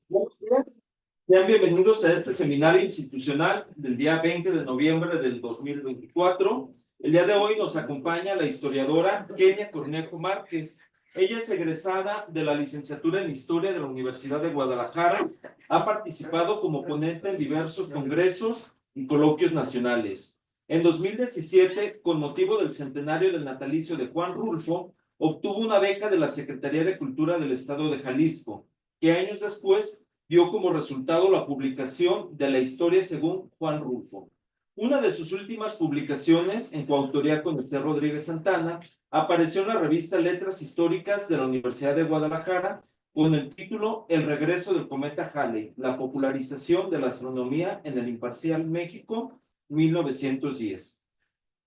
Buenos días. Sean bienvenidos a este seminario institucional del día 20 de noviembre del 2024. El día de hoy nos acompaña la historiadora Kenia Cornejo Márquez. Ella es egresada de la licenciatura en Historia de la Universidad de Guadalajara. Ha participado como ponente en diversos congresos y coloquios nacionales. En 2017, con motivo del centenario del natalicio de Juan Rulfo, obtuvo una beca de la Secretaría de Cultura del Estado de Jalisco, que años después dio como resultado la publicación de la historia según Juan Rulfo. Una de sus últimas publicaciones, en coautoría con Esther Rodríguez Santana, apareció en la revista Letras Históricas de la Universidad de Guadalajara con el título El regreso del cometa Halley, la popularización de la astronomía en el imparcial México, 1910.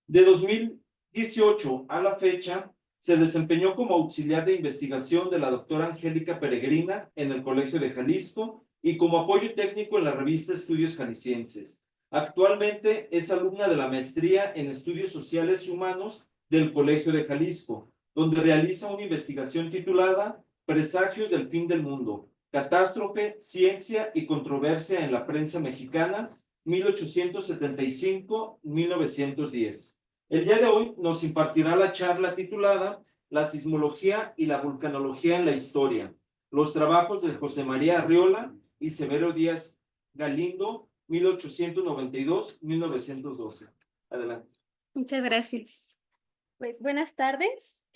De 2018 a la fecha, se desempeñó como auxiliar de investigación de la doctora Angélica Peregrina en el Colegio de Jalisco y como apoyo técnico en la revista Estudios Jaliscienses. Actualmente es alumna de la maestría en Estudios Sociales y Humanos del Colegio de Jalisco, donde realiza una investigación titulada Presagios del fin del mundo, catástrofe, ciencia y controversia en la prensa mexicana, 1875-1910. El día de hoy nos impartirá la charla titulada La sismología y la vulcanología en la historia, los trabajos de José María Arriola y Severo Díaz Galindo, 1892-1912. Adelante. Muchas gracias. Pues buenas tardes.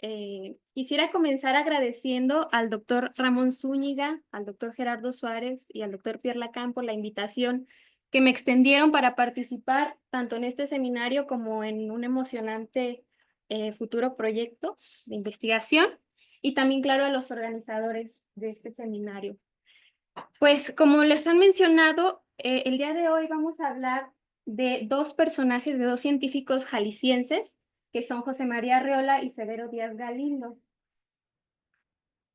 Quisiera comenzar agradeciendo al doctor Ramón Zúñiga, al doctor Gerardo Suárez y al doctor Pierre Lacan por la invitación que me extendieron para participar tanto en este seminario como en un emocionante futuro proyecto de investigación, y también, claro, a los organizadores de este seminario. Pues como les han mencionado, el día de hoy vamos a hablar de dos personajes, de dos científicos jaliscienses, que son José María Arriola y Severo Díaz Galindo.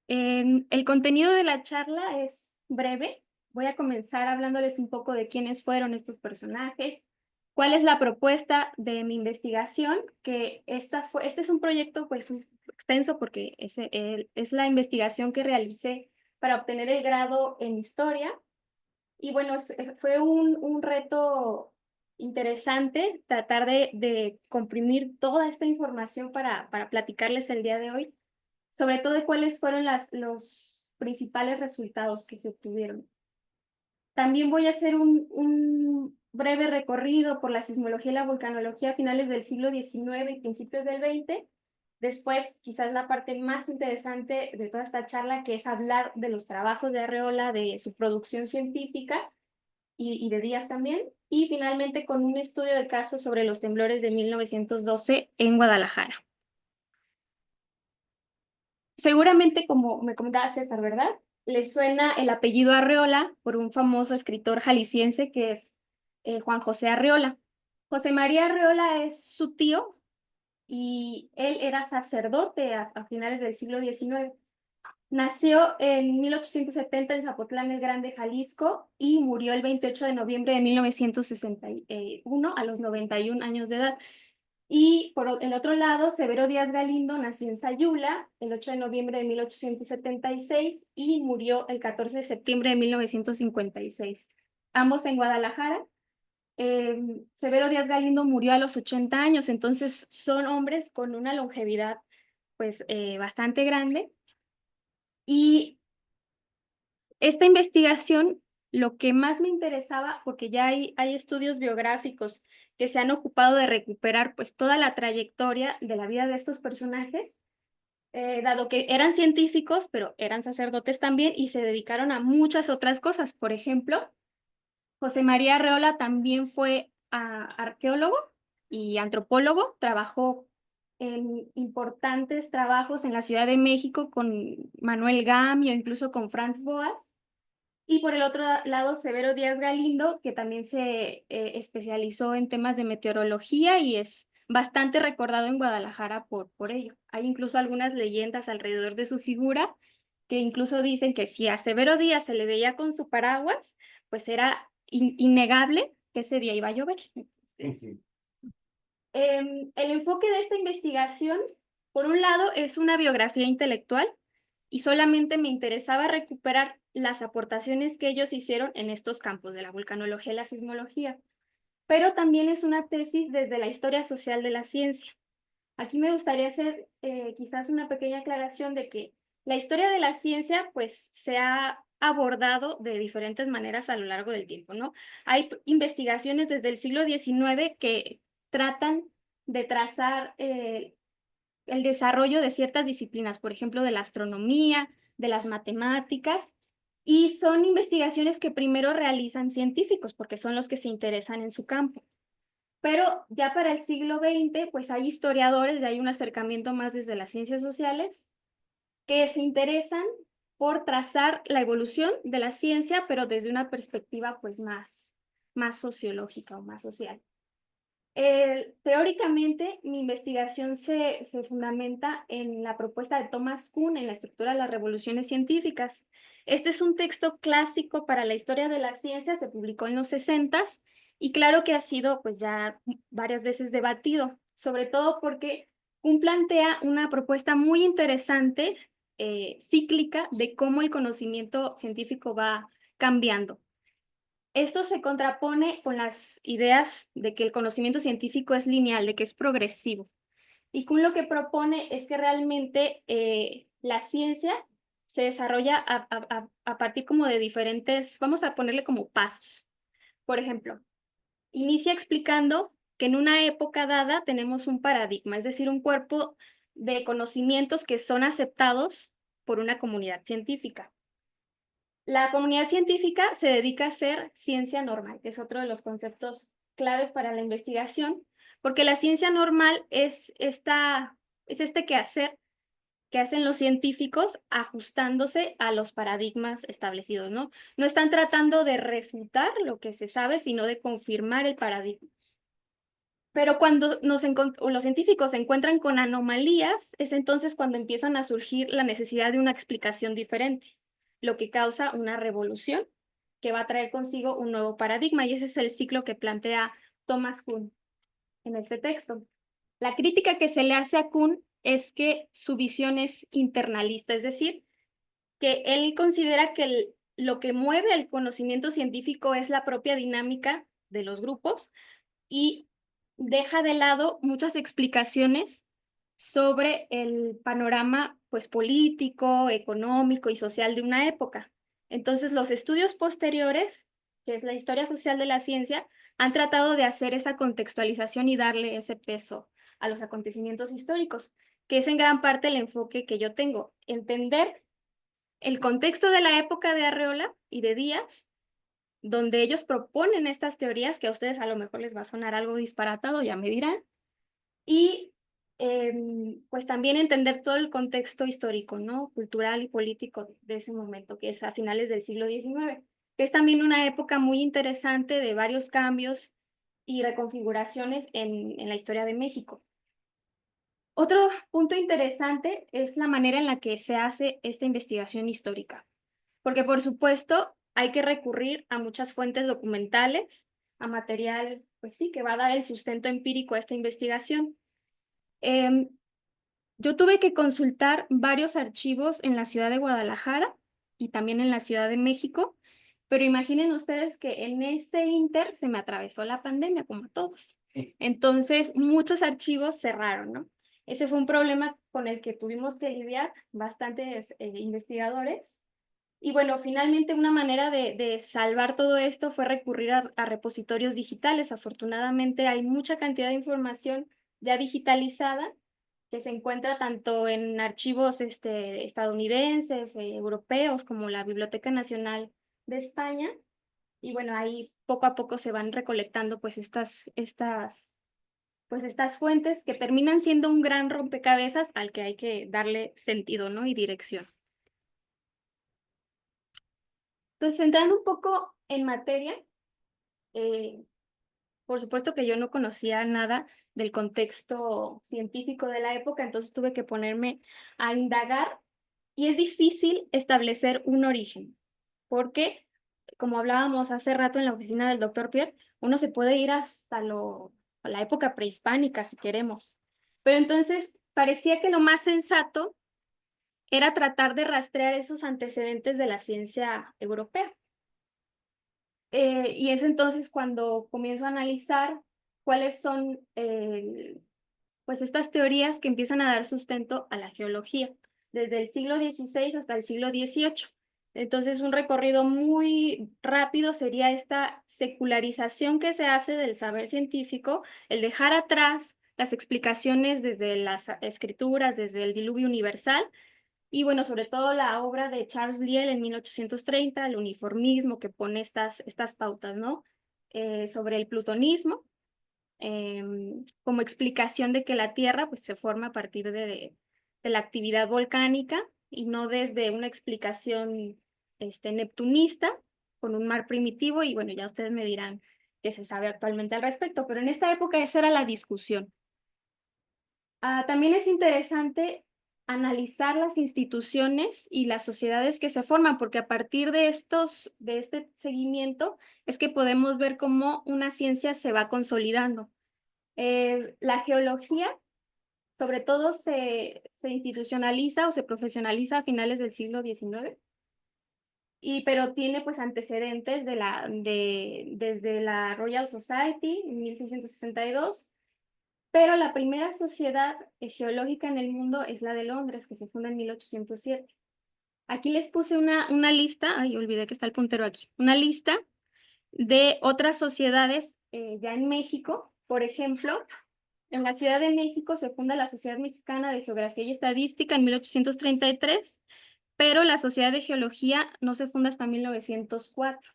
El contenido de la charla es breve. Voy a comenzar hablándoles un poco de quiénes fueron estos personajes, cuál es la propuesta de mi investigación, que este es un proyecto pues extenso porque es la investigación que realicé para obtener el grado en Historia. Y bueno, fue un reto interesante tratar de comprimir toda esta información para platicarles el día de hoy, sobre todo de cuáles fueron los principales resultados que se obtuvieron. También voy a hacer un breve recorrido por la sismología y la vulcanología a finales del siglo XIX y principios del XX. Después, quizás la parte más interesante de toda esta charla, que es hablar de los trabajos de Arriola, de su producción científica y de Díaz también. Y finalmente con un estudio de caso sobre los temblores de 1912 en Guadalajara. Seguramente, como me comentaba César, ¿verdad? Les suena el apellido Arriola por un famoso escritor jalisciense que es Juan José Arriola. José María Arriola es su tío y él era sacerdote a finales del siglo XIX. Nació en 1870 en Zapotlán el Grande, Jalisco, y murió el 28 de noviembre de 1961 a los 91 años de edad. Y por el otro lado, Severo Díaz Galindo nació en Sayula el 8 de noviembre de 1876 y murió el 14 de septiembre de 1956. Ambos en Guadalajara. Severo Díaz Galindo murió a los 80 años, entonces son hombres con una longevidad pues bastante grande. Y esta investigación, lo que más me interesaba, porque ya hay estudios biográficos que se han ocupado de recuperar pues toda la trayectoria de la vida de estos personajes, dado que eran científicos, pero eran sacerdotes también y se dedicaron a muchas otras cosas. Por ejemplo, José María Arreola también fue arqueólogo y antropólogo, trabajó en importantes trabajos en la Ciudad de México con Manuel Gamio, incluso con Franz Boas. Y por el otro lado, Severo Díaz Galindo, que también se especializó en temas de meteorología y es bastante recordado en Guadalajara por ello. Hay incluso algunas leyendas alrededor de su figura que incluso dicen que si a Severo Díaz se le veía con su paraguas, pues era innegable que ese día iba a llover. Entonces, el enfoque de esta investigación, por un lado, es una biografía intelectual y solamente me interesaba recuperar las aportaciones que ellos hicieron en estos campos de la vulcanología y la sismología. Pero también es una tesis desde la historia social de la ciencia. Aquí me gustaría hacer quizás una pequeña aclaración de que la historia de la ciencia pues se ha abordado de diferentes maneras a lo largo del tiempo, ¿no? Hay investigaciones desde el siglo XIX que tratan de trazar el desarrollo de ciertas disciplinas, por ejemplo, de la astronomía, de las matemáticas, y son investigaciones que primero realizan científicos, porque son los que se interesan en su campo. Pero ya para el siglo XX, pues hay historiadores, ya hay un acercamiento más desde las ciencias sociales, que se interesan por trazar la evolución de la ciencia, pero desde una perspectiva pues más sociológica o más social. Teóricamente, mi investigación se fundamenta en la propuesta de Thomas Kuhn en la estructura de las revoluciones científicas. Este es un texto clásico para la historia de la ciencia, se publicó en los 60s y claro que ha sido pues ya varias veces debatido, sobre todo porque Kuhn plantea una propuesta muy interesante, cíclica, de cómo el conocimiento científico va cambiando. Esto se contrapone con las ideas de que el conocimiento científico es lineal, de que es progresivo. Y Kuhn lo que propone es que realmente la ciencia se desarrolla a partir como de diferentes, vamos a ponerle como pasos. Por ejemplo, inicia explicando que en una época dada tenemos un paradigma, es decir, un cuerpo de conocimientos que son aceptados por una comunidad científica. La comunidad científica se dedica a hacer ciencia normal, que es otro de los conceptos claves para la investigación, porque la ciencia normal es este quehacer que hacen los científicos ajustándose a los paradigmas establecidos, ¿no? No están tratando de refutar lo que se sabe, sino de confirmar el paradigma. Pero cuando los científicos se encuentran con anomalías, es entonces cuando empiezan a surgir la necesidad de una explicación diferente, lo que causa una revolución que va a traer consigo un nuevo paradigma, y ese es el ciclo que plantea Thomas Kuhn en este texto. La crítica que se le hace a Kuhn es que su visión es internalista, es decir, que él considera que lo que mueve el conocimiento científico es la propia dinámica de los grupos y deja de lado muchas explicaciones sobre el panorama pues político, económico y social de una época. Entonces, los estudios posteriores, que es la historia social de la ciencia, han tratado de hacer esa contextualización y darle ese peso a los acontecimientos históricos, que es en gran parte el enfoque que yo tengo, entender el contexto de la época de Arreola y de Díaz, donde ellos proponen estas teorías que a ustedes a lo mejor les va a sonar algo disparatado, ya me dirán, y pues también entender todo el contexto histórico, ¿no? Cultural y político de ese momento, que es a finales del siglo XIX, que es también una época muy interesante de varios cambios y reconfiguraciones en la historia de México. Otro punto interesante es la manera en la que se hace esta investigación histórica. Porque, por supuesto, hay que recurrir a muchas fuentes documentales, a material, pues sí, que va a dar el sustento empírico a esta investigación. Em, yo tuve que consultar varios archivos en la ciudad de Guadalajara y también en la Ciudad de México, pero imaginen ustedes que en ese inter se me atravesó la pandemia, como a todos. Entonces, muchos archivos cerraron, ¿no? Ese fue un problema con el que tuvimos que lidiar bastantes investigadores. Y bueno, finalmente una manera de salvar todo esto fue recurrir a repositorios digitales. Afortunadamente hay mucha cantidad de información ya digitalizada que se encuentra tanto en archivos estadounidenses, europeos, como la Biblioteca Nacional de España. Y bueno, ahí poco a poco se van recolectando pues estas fuentes que terminan siendo un gran rompecabezas al que hay que darle sentido, ¿no? Y dirección. Entonces, entrando un poco en materia, eh, por supuesto que yo no conocía nada del contexto científico de la época, entonces tuve que ponerme a indagar y es difícil establecer un origen, porque, como hablábamos hace rato en la oficina del doctor Pierre, uno se puede ir hasta la época prehispánica si queremos. Pero entonces parecía que lo más sensato era tratar de rastrear esos antecedentes de la ciencia europea. Y es entonces cuando comienzo a analizar cuáles son pues estas teorías que empiezan a dar sustento a la geología, desde el siglo XVI hasta el siglo XVIII. Entonces, un recorrido muy rápido sería esta secularización que se hace del saber científico, el dejar atrás las explicaciones desde las escrituras, desde el diluvio universal, y bueno, sobre todo la obra de Charles Lyell en 1830, el uniformismo que pone estas pautas, ¿no? Sobre el plutonismo, como explicación de que la Tierra pues, se forma a partir de la actividad volcánica y no desde una explicación neptunista con un mar primitivo, y bueno, ya ustedes me dirán qué se sabe actualmente al respecto, pero en esta época esa era la discusión. También es interesante analizar las instituciones y las sociedades que se forman, porque a partir de este seguimiento es que podemos ver cómo una ciencia se va consolidando. La geología, sobre todo, se institucionaliza o se profesionaliza a finales del siglo XIX, pero tiene pues antecedentes desde la Royal Society en 1662, pero la primera sociedad geológica en el mundo es la de Londres, que se funda en 1807. Aquí les puse una lista, ay, olvidé que está el puntero aquí, una lista de otras sociedades ya en México. Por ejemplo, en la Ciudad de México se funda la Sociedad Mexicana de Geografía y Estadística en 1833, pero la Sociedad de Geología no se funda hasta 1904.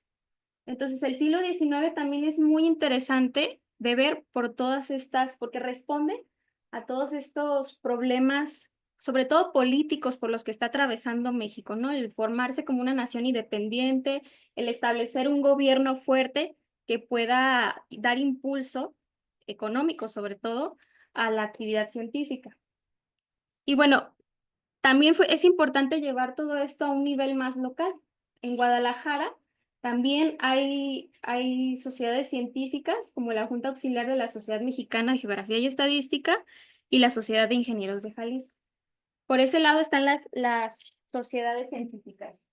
Entonces, el siglo XIX también es muy interesante de ver por todas estas, porque responde a todos estos problemas, sobre todo políticos, por los que está atravesando México, ¿no? El formarse como una nación independiente, el establecer un gobierno fuerte que pueda dar impulso económico, sobre todo, a la actividad científica. Y bueno, también es importante llevar todo esto a un nivel más local. En Guadalajara también hay sociedades científicas como la Junta Auxiliar de la Sociedad Mexicana de Geografía y Estadística y la Sociedad de Ingenieros de Jalisco. Por ese lado están las sociedades científicas.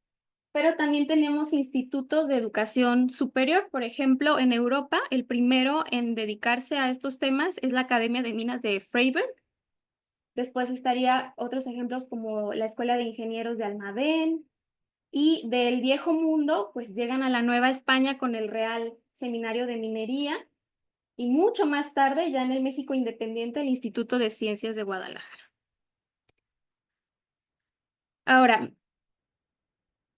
Pero también tenemos institutos de educación superior. Por ejemplo, en Europa, el primero en dedicarse a estos temas es la Academia de Minas de Freiberg. Después estaría otros ejemplos como la Escuela de Ingenieros de Almadén, y del Viejo Mundo pues llegan a la Nueva España con el Real Seminario de Minería, y mucho más tarde, ya en el México independiente, el Instituto de Ciencias de Guadalajara. Ahora,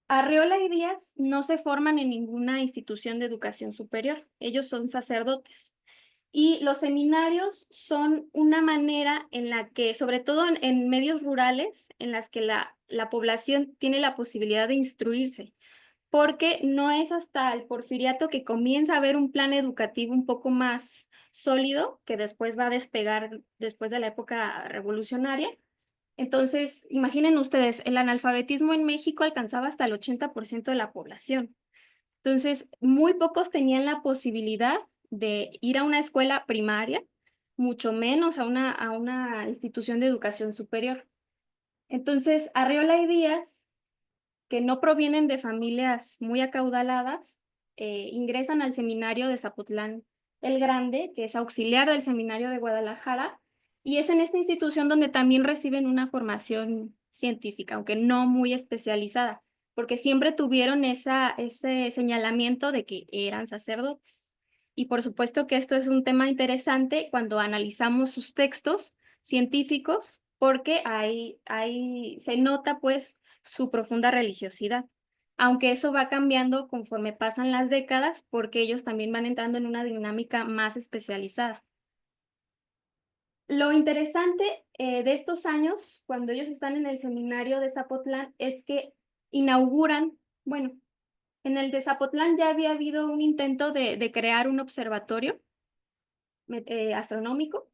Arreola y Díaz no se forman en ninguna institución de educación superior, ellos son sacerdotes. Y los seminarios son una manera en la que, sobre todo en medios rurales, en las que la población tiene la posibilidad de instruirse, porque no es hasta el Porfiriato que comienza a haber un plan educativo un poco más sólido, que después va a despegar después de la época revolucionaria. Entonces, imaginen ustedes, el analfabetismo en México alcanzaba hasta el 80% de la población. Entonces, muy pocos tenían la posibilidad de ir a una escuela primaria, mucho menos a una institución de educación superior. Entonces, Arreola y Díaz, que no provienen de familias muy acaudaladas, ingresan al seminario de Zapotlán el Grande, que es auxiliar del seminario de Guadalajara, y es en esta institución donde también reciben una formación científica, aunque no muy especializada, porque siempre tuvieron ese señalamiento de que eran sacerdotes. Y por supuesto que esto es un tema interesante cuando analizamos sus textos científicos, porque se nota pues su profunda religiosidad, aunque eso va cambiando conforme pasan las décadas, porque ellos también van entrando en una dinámica más especializada. Lo interesante de estos años, cuando ellos están en el seminario de Zapotlán, es que inauguran, bueno, en el de Zapotlán ya había habido un intento de crear un observatorio astronómico,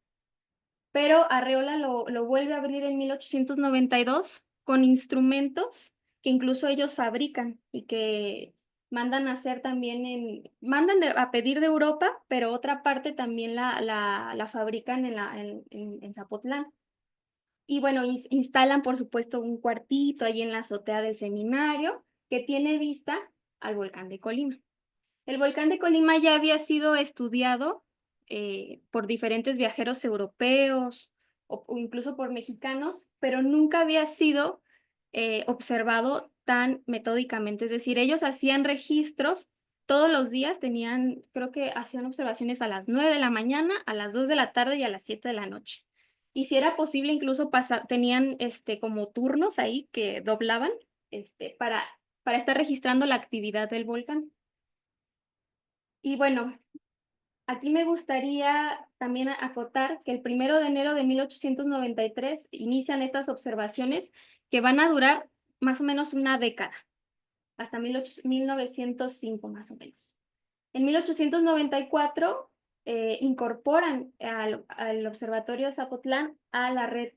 pero Arreola lo vuelve a abrir en 1892 con instrumentos que incluso ellos fabrican y que mandan a hacer también a pedir de Europa, pero otra parte también la fabrican en Zapotlán. Y bueno, instalan por supuesto un cuartito ahí en la azotea del seminario que tiene vista al volcán de Colima. El volcán de Colima ya había sido estudiado por diferentes viajeros europeos o incluso por mexicanos, pero nunca había sido observado tan metódicamente. Es decir, ellos hacían registros todos los días, tenían, creo que hacían observaciones a las 9 de la mañana, a las 2 de la tarde y a las 7 de la noche. Y si era posible, incluso tenían como turnos ahí que doblaban para estar registrando la actividad del volcán. Y bueno, aquí me gustaría también acotar que el 1 de enero de 1893 inician estas observaciones que van a durar más o menos una década, hasta 1905 más o menos. En 1894 incorporan al Observatorio de Zapotlán a la red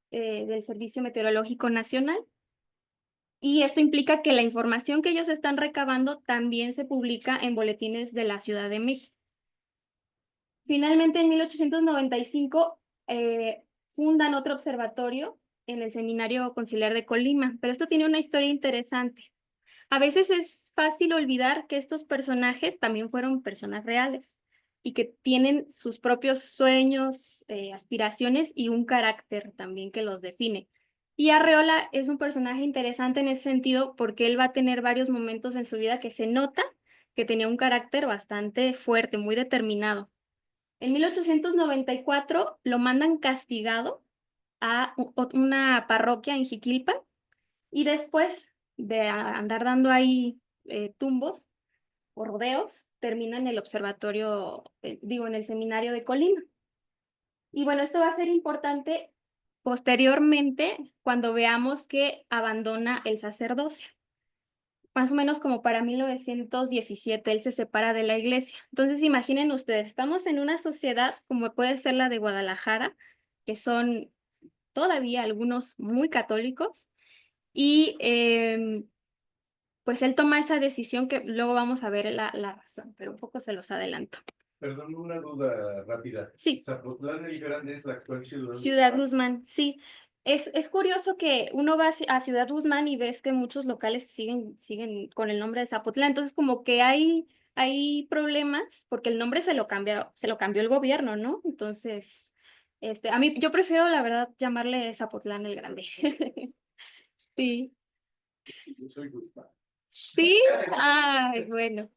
del Servicio Meteorológico Nacional, y esto implica que la información que ellos están recabando también se publica en boletines de la Ciudad de México. Finalmente, en 1895, fundan otro observatorio en el Seminario Conciliar de Colima, pero esto tiene una historia interesante. A veces es fácil olvidar que estos personajes también fueron personas reales y que tienen sus propios sueños, aspiraciones y un carácter también que los define. Y Arreola es un personaje interesante en ese sentido porque él va a tener varios momentos en su vida que se nota que tenía un carácter bastante fuerte, muy determinado. En 1894 lo mandan castigado a una parroquia en Jiquilpan y después de andar dando ahí tumbos o rodeos, termina en el observatorio, en el seminario de Colima. Y bueno, esto va a ser importante posteriormente cuando veamos que abandona el sacerdocio. Más o menos como para 1917, él se separa de la iglesia. Entonces, imaginen ustedes, estamos en una sociedad como puede ser la de Guadalajara, que son todavía algunos muy católicos, y pues él toma esa decisión que luego vamos a ver la razón, pero un poco se los adelanto. Perdón, una duda rápida. Sí. Zapotlán el Grande es la actual ciudad. Ciudad Guzmán, sí. Es curioso que uno va a Ciudad Guzmán y ves que muchos locales siguen con el nombre de Zapotlán. Entonces, como que hay problemas porque el nombre se lo cambió el gobierno, ¿no? Entonces, yo prefiero, la verdad, llamarle Zapotlán el Grande. Sí. Yo soy Guzmán. ¿Sí? Ay, bueno.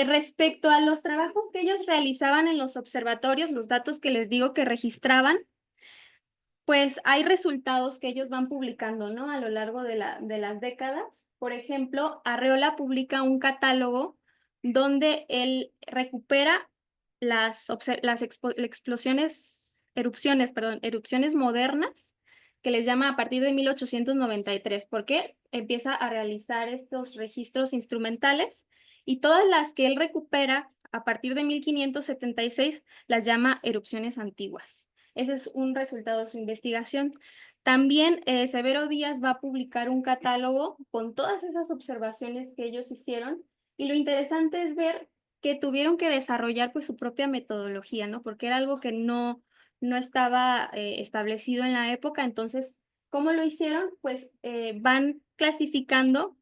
Respecto a los trabajos que ellos realizaban en los observatorios, los datos que les digo que registraban, pues hay resultados que ellos van publicando, ¿no? A lo largo de las décadas. Por ejemplo, Arreola publica un catálogo donde él recupera erupciones modernas, que les llama a partir de 1893, porque empieza a realizar estos registros instrumentales y todas las que él recupera a partir de 1576 las llama erupciones antiguas. Ese es un resultado de su investigación. También Severo Díaz va a publicar un catálogo con todas esas observaciones que ellos hicieron, y lo interesante es ver que tuvieron que desarrollar pues su propia metodología, ¿no? Porque era algo que no estaba establecido en la época. Entonces, ¿cómo lo hicieron? Pues van clasificando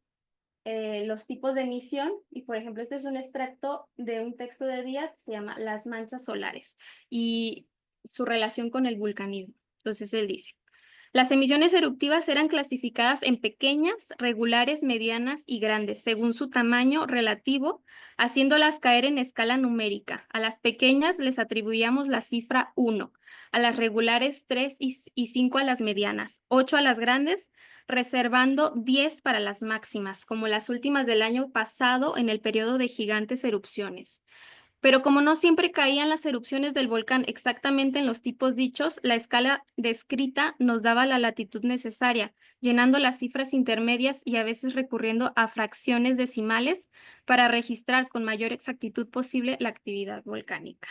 los tipos de emisión, y por ejemplo, este es un extracto de un texto de Díaz, se llama Las manchas solares y su relación con el vulcanismo. Entonces él dice: las emisiones eruptivas eran clasificadas en pequeñas, regulares, medianas y grandes, según su tamaño relativo, haciéndolas caer en escala numérica. A las pequeñas les atribuíamos la cifra 1, a las regulares 3 y 5 a las medianas, 8 a las grandes, reservando 10 para las máximas, como las últimas del año pasado en el periodo de gigantes erupciones. Pero como no siempre caían las erupciones del volcán exactamente en los tipos dichos, la escala descrita nos daba la latitud necesaria, llenando las cifras intermedias y a veces recurriendo a fracciones decimales para registrar con mayor exactitud posible la actividad volcánica.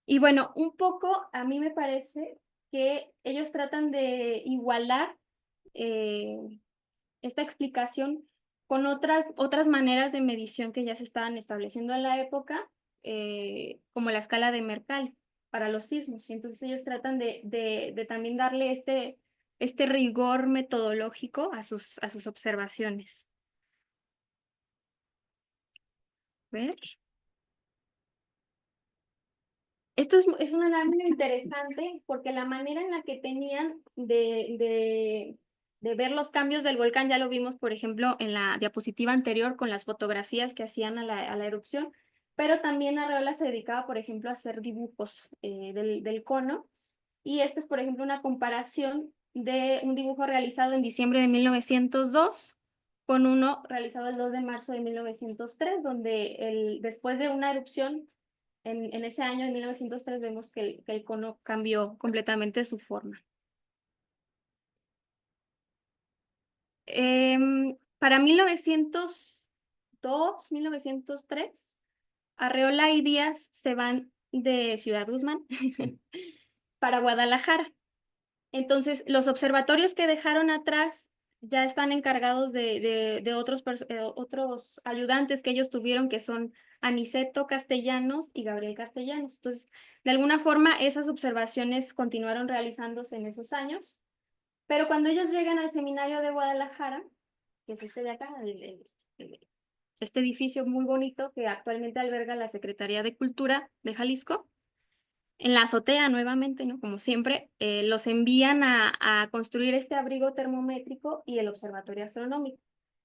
Y bueno, un poco a mí me parece que ellos tratan de igualar esta explicación con otras maneras de medición que ya se estaban estableciendo en la época, como la escala de Mercalli para los sismos. Y entonces ellos tratan de también darle este rigor metodológico a sus observaciones. ¿Ver? Esto es un análisis interesante porque la manera en la que tenían de ver los cambios del volcán, ya lo vimos, por ejemplo, en la diapositiva anterior con las fotografías que hacían a la erupción, pero también Arreola se dedicaba, por ejemplo, a hacer dibujos del cono. Y esta es, por ejemplo, una comparación de un dibujo realizado en diciembre de 1902 con uno realizado el 2 de marzo de 1903, donde después de una erupción en ese año de 1903 vemos que el cono cambió completamente su forma. Para 1902, 1903, Arreola y Díaz se van de Ciudad Guzmán para Guadalajara. Entonces, los observatorios que dejaron atrás ya están encargados de otros ayudantes que ellos tuvieron, que son Aniceto Castellanos y Gabriel Castellanos. Entonces, de alguna forma, esas observaciones continuaron realizándose en esos años, pero cuando ellos llegan al seminario de Guadalajara, que es este de acá, este edificio muy bonito que actualmente alberga la Secretaría de Cultura de Jalisco, en la azotea nuevamente, ¿no? Como siempre, los envían a construir este abrigo termométrico y el observatorio astronómico.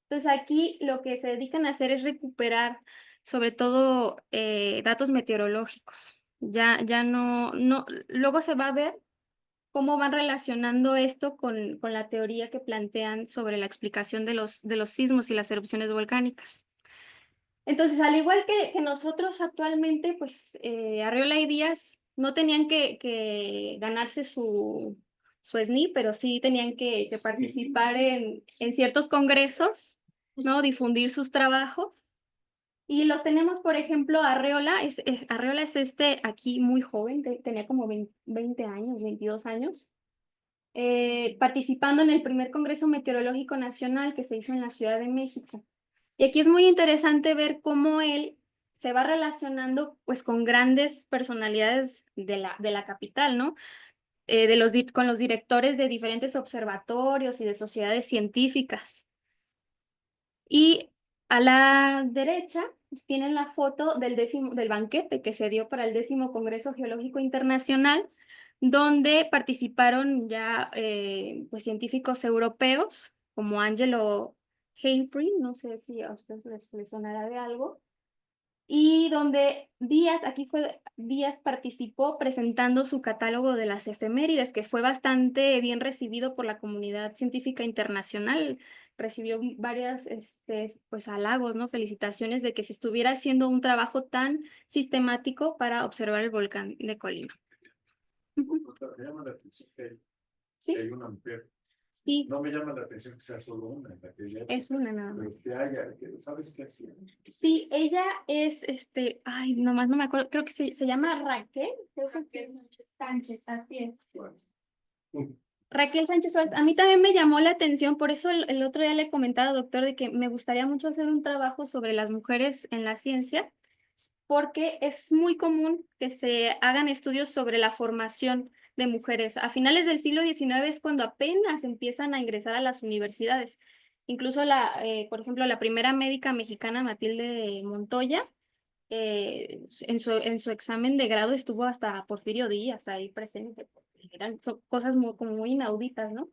Entonces aquí lo que se dedican a hacer es recuperar sobre todo datos meteorológicos. Ya no, luego se va a ver cómo van relacionando esto con la teoría que plantean sobre la explicación de los sismos y las erupciones volcánicas. Entonces, al igual que nosotros actualmente, pues Arriola y Díaz no tenían que ganarse su SNI, pero sí tenían que participar en ciertos congresos, ¿no? Difundir sus trabajos. Y los tenemos, por ejemplo, Arreola Arreola es aquí muy joven, tenía como 20 años, 22 años, participando en el primer Congreso Meteorológico Nacional que se hizo en la Ciudad de México. Y aquí es muy interesante ver cómo él se va relacionando pues con grandes personalidades de la capital, ¿no? Con los directores de diferentes observatorios y de sociedades científicas. Y a la derecha tienen la foto del banquete que se dio para el 10º Congreso Geológico Internacional, donde participaron ya pues, científicos europeos como Angelo Heilprin, no sé si a ustedes les sonará de algo, y donde Díaz participó presentando su catálogo de las efemérides, que fue bastante bien recibido por la comunidad científica internacional. Recibió varias pues, halagos, ¿no? Felicitaciones de que se estuviera haciendo un trabajo tan sistemático para observar el volcán de Colima. Ujú. Me llama la atención que Sí, hay una mujer. sí, No me llama la atención que sea solo una, la que ya, es una nada más. ¿sabes qué hacía? Sí, ella es, ay, nomás no me acuerdo, creo que se llama Raquel. Sánchez, así es. Bueno, Raquel Sánchez Suárez, a mí también me llamó la atención, por eso el otro día le comentaba, doctor, de que me gustaría mucho hacer un trabajo sobre las mujeres en la ciencia, porque es muy común que se hagan estudios sobre la formación de mujeres. A finales del siglo XIX es cuando apenas empiezan a ingresar a las universidades. Incluso por ejemplo, la primera médica mexicana, Matilde Montoya, en su examen de grado estuvo hasta Porfirio Díaz ahí presente. Son cosas como muy inauditas, ¿no?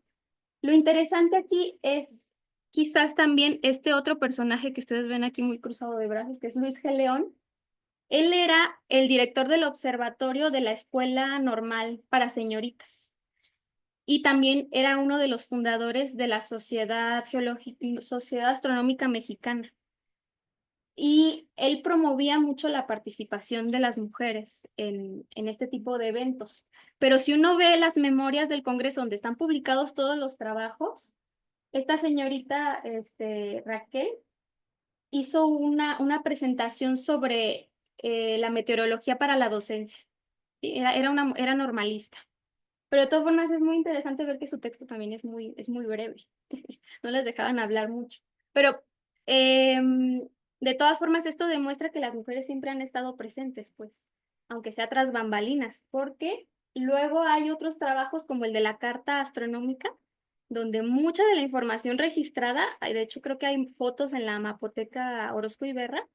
Lo interesante aquí es quizás también este otro personaje que ustedes ven aquí muy cruzado de brazos, que es Luis G. León. Él era el director del observatorio de la Escuela Normal para Señoritas y también era uno de los fundadores de la Sociedad Astronómica Mexicana. Y él promovía mucho la participación de las mujeres en este tipo de eventos. Pero si uno ve las memorias del Congreso donde están publicados todos los trabajos, esta señorita Raquel hizo una presentación sobre la meteorología para la docencia. Sí, era normalista. Pero de todas formas es muy interesante ver que su texto también es muy breve. No les dejaban hablar mucho. Pero De todas formas, esto demuestra que las mujeres siempre han estado presentes, pues, aunque sea tras bambalinas, porque luego hay otros trabajos como el de la carta astronómica, donde mucha de la información registrada, de hecho creo que hay fotos en la Mapoteca Orozco y Berra,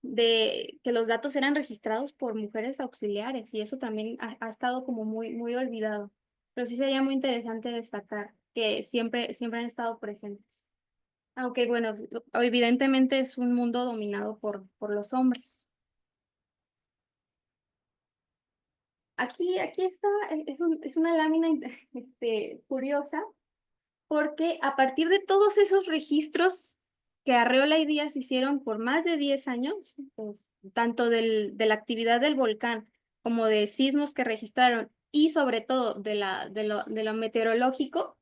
de que los datos eran registrados por mujeres auxiliares, y eso también ha estado como muy olvidado. Pero sí sería muy interesante destacar que siempre han estado presentes. Aunque bueno, evidentemente es un mundo dominado por los hombres. Aquí está, es una lámina curiosa, porque a partir de todos esos registros que Arreola y Díaz hicieron por más de 10 años, pues, tanto de la actividad del volcán como de sismos que registraron y sobre todo de lo meteorológico,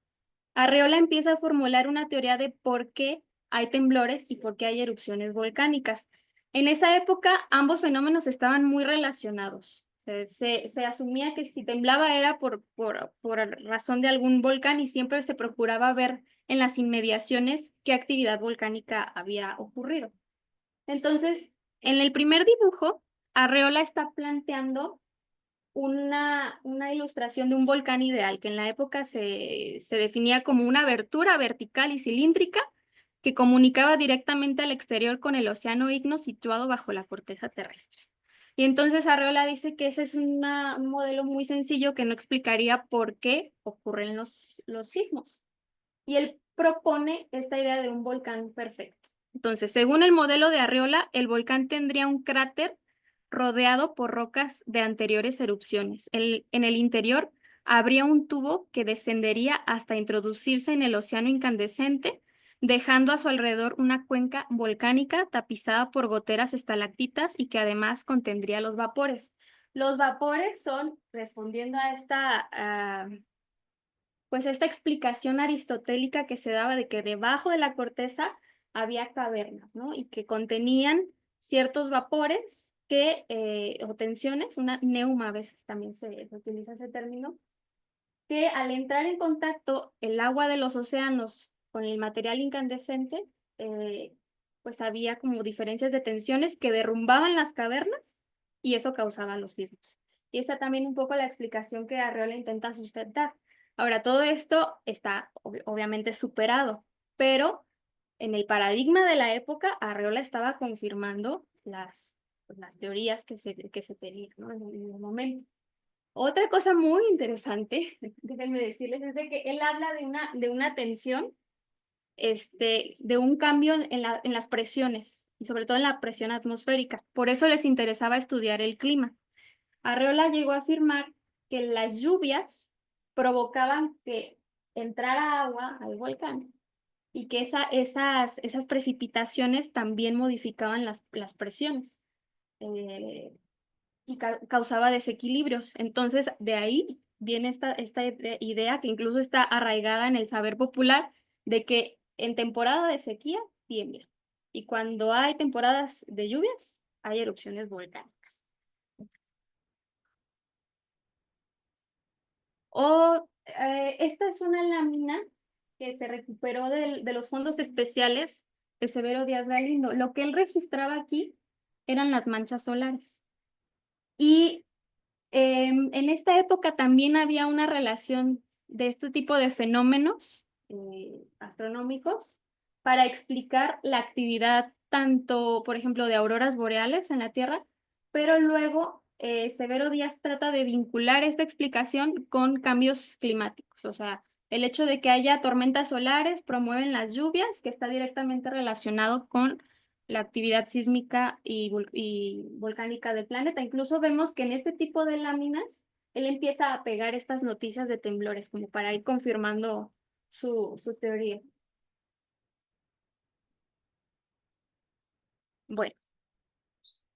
Arreola empieza a formular una teoría de por qué hay temblores y por qué hay erupciones volcánicas. En esa época, ambos fenómenos estaban muy relacionados. Se asumía que si temblaba era por razón de algún volcán y siempre se procuraba ver en las inmediaciones qué actividad volcánica había ocurrido. Entonces, en el primer dibujo, Arreola está planteando una ilustración de un volcán ideal, que en la época se definía como una abertura vertical y cilíndrica que comunicaba directamente al exterior con el océano Igno situado bajo la corteza terrestre. Y entonces Arreola dice que ese es un modelo muy sencillo que no explicaría por qué ocurren los sismos. Y él propone esta idea de un volcán perfecto. Entonces, según el modelo de Arreola, el volcán tendría un cráter rodeado por rocas de anteriores erupciones. En el interior habría un tubo que descendería hasta introducirse en el océano incandescente, dejando a su alrededor una cuenca volcánica tapizada por goteras estalactitas y que además contendría los vapores. Los vapores son, respondiendo a esta explicación aristotélica que se daba de que debajo de la corteza había cavernas, ¿no? Y que contenían ciertos vapores o tensiones, una neuma a veces también se utiliza ese término, que al entrar en contacto el agua de los océanos con el material incandescente, eh, pues había como diferencias de tensiones que derrumbaban las cavernas y eso causaba los sismos. Y esta también un poco la explicación que Arreola intenta sustentar. Ahora, todo esto está obviamente superado, pero en el paradigma de la época, Arreola estaba confirmando las teorías que se tenían, ¿no? En el momento. Otra cosa muy interesante, déjenme decirles, es de que él habla de una tensión, de un cambio en las presiones, y sobre todo en la presión atmosférica. Por eso les interesaba estudiar el clima. Arreola llegó a afirmar que las lluvias provocaban que entrara agua al volcán y que esas precipitaciones también modificaban las presiones. Y causaba desequilibrios. Entonces, de ahí viene esta idea que incluso está arraigada en el saber popular de que en temporada de sequía tiembla y cuando hay temporadas de lluvias hay erupciones volcánicas. Esta es una lámina que se recuperó de los fondos especiales de Severo Díaz Galindo. Lo que él registraba aquí eran las manchas solares. Y en esta época también había una relación de este tipo de fenómenos astronómicos para explicar la actividad tanto, por ejemplo, de auroras boreales en la Tierra, pero luego Severo Díaz trata de vincular esta explicación con cambios climáticos, o sea, el hecho de que haya tormentas solares promueven las lluvias, que está directamente relacionado con la actividad sísmica y volcánica del planeta. Incluso vemos que en este tipo de láminas, él empieza a pegar estas noticias de temblores, como para ir confirmando su teoría. Bueno,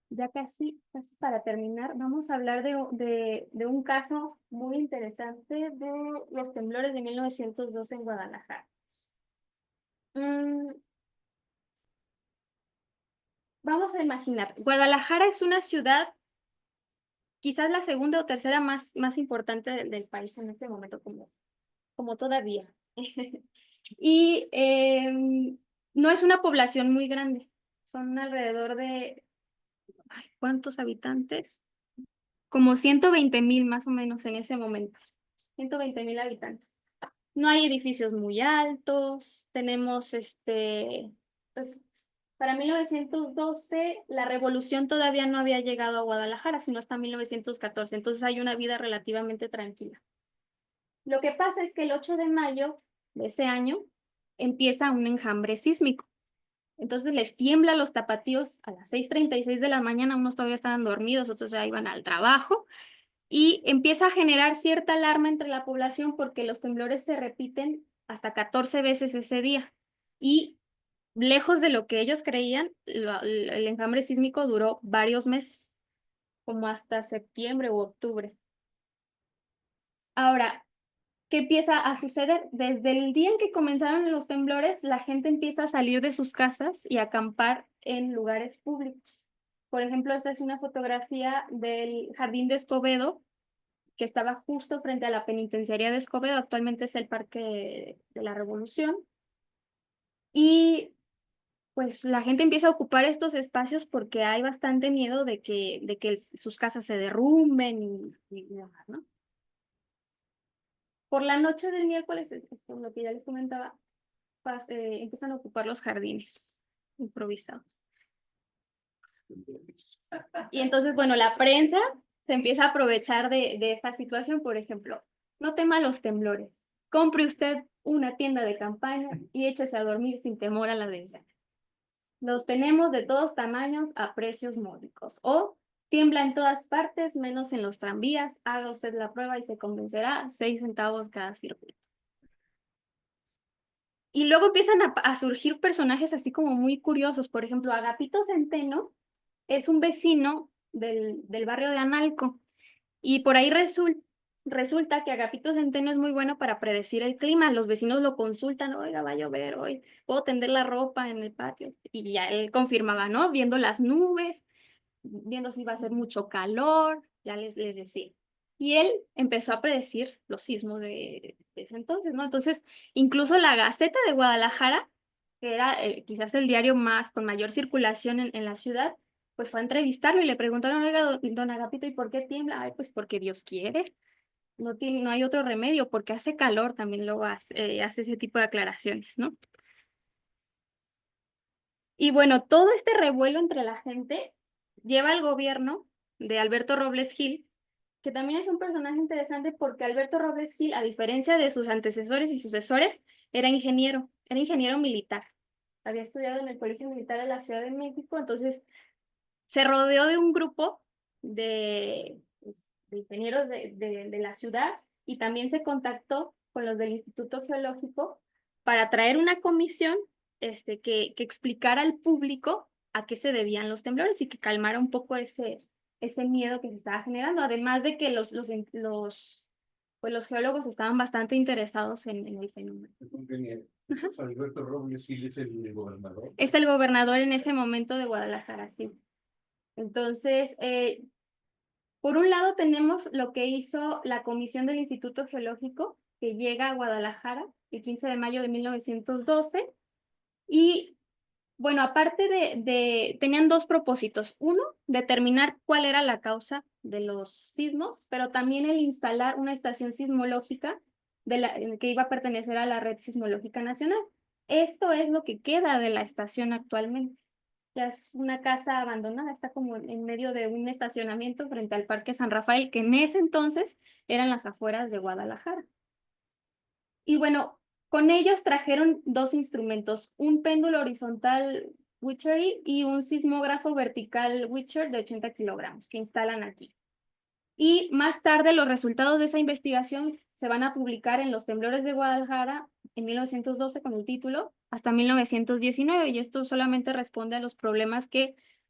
ya casi para terminar, vamos a hablar de un caso muy interesante de los temblores de 1902 en Guadalajara. Vamos a imaginar, Guadalajara es una ciudad quizás la segunda o tercera más importante del país en este momento, como todavía. Y No es una población muy grande, son alrededor de, ay, ¿cuántos habitantes? Como 120,000 más o menos en ese momento, 120,000 habitantes. No hay edificios muy altos, tenemos pues, para 1912 la revolución todavía no había llegado a Guadalajara, sino hasta 1914, entonces hay una vida relativamente tranquila. Lo que pasa es que el 8 de mayo de ese año empieza un enjambre sísmico. Entonces les tiembla a los tapatíos a las 6:36 de la mañana, unos todavía estaban dormidos, otros ya iban al trabajo, y empieza a generar cierta alarma entre la población porque los temblores se repiten hasta 14 veces ese día. Y lejos de lo que ellos creían, el enjambre sísmico duró varios meses, como hasta septiembre u octubre. Ahora, ¿qué empieza a suceder? Desde el día en que comenzaron los temblores, la gente empieza a salir de sus casas y a acampar en lugares públicos. Por ejemplo, esta es una fotografía del Jardín de Escobedo, que estaba justo frente a la penitenciaría de Escobedo, actualmente es el Parque de la Revolución. Y pues la gente empieza a ocupar estos espacios porque hay bastante miedo de que sus casas se derrumben y demás, ¿no? Por la noche del miércoles, lo que ya les comentaba, empiezan a ocupar los jardines improvisados. Y entonces, bueno, la prensa se empieza a aprovechar de esta situación, por ejemplo, no tema los temblores, compre usted una tienda de campaña y échese a dormir sin temor a la desgracia. Los tenemos de todos tamaños a precios módicos. O tiembla en todas partes, menos en los tranvías, haga usted la prueba y se convencerá, 6 centavos cada circuito. Y luego empiezan a surgir personajes así como muy curiosos. Por ejemplo, Agapito Centeno es un vecino del barrio de Analco. Y por ahí resulta que Agapito Centeno es muy bueno para predecir el clima. Los vecinos lo consultan, oiga, va a llover hoy, puedo tender la ropa en el patio. Y ya él confirmaba, ¿no? Viendo las nubes, viendo si va a hacer mucho calor, ya les decía. Y él empezó a predecir los sismos de ese entonces, ¿no? Entonces, incluso la Gaceta de Guadalajara, que era quizás el diario más con mayor circulación en la ciudad, pues fue a entrevistarlo y le preguntaron, oiga, don Agapito, ¿y por qué tiembla? Ay, pues porque Dios quiere, no hay otro remedio, porque hace calor, también luego hace ese tipo de aclaraciones, ¿no? Y bueno, todo este revuelo entre la gente lleva al gobierno de Alberto Robles Gil, que también es un personaje interesante porque Alberto Robles Gil, a diferencia de sus antecesores y sucesores, era ingeniero militar. Había estudiado en el Colegio Militar de la Ciudad de México, entonces se rodeó de un grupo de ingenieros de la ciudad y también se contactó con los del Instituto Geológico para traer una comisión que explicara al público a qué se debían los temblores y que calmara un poco ese miedo que se estaba generando, además de que pues los geólogos estaban bastante interesados en el fenómeno. Alberto Robles Gil es el gobernador. Es el gobernador en ese momento de Guadalajara, sí. Entonces, por un lado tenemos lo que hizo la comisión del Instituto Geológico, que llega a Guadalajara el 15 de mayo de 1912, y bueno, aparte tenían dos propósitos. Uno, determinar cuál era la causa de los sismos, pero también el instalar una estación sismológica que iba a pertenecer a la Red Sismológica Nacional. Esto es lo que queda de la estación actualmente. Ya es una casa abandonada, está como en medio de un estacionamiento frente al Parque San Rafael, que en ese entonces eran las afueras de Guadalajara. Y bueno, con ellos trajeron dos instrumentos, un péndulo horizontal Witchery y un sismógrafo vertical Witcher de 80 kilogramos que instalan aquí. Y más tarde los resultados de esa investigación se van a publicar en Los Temblores de Guadalajara en 1912 con el título hasta 1919, y esto solamente responde a los problemas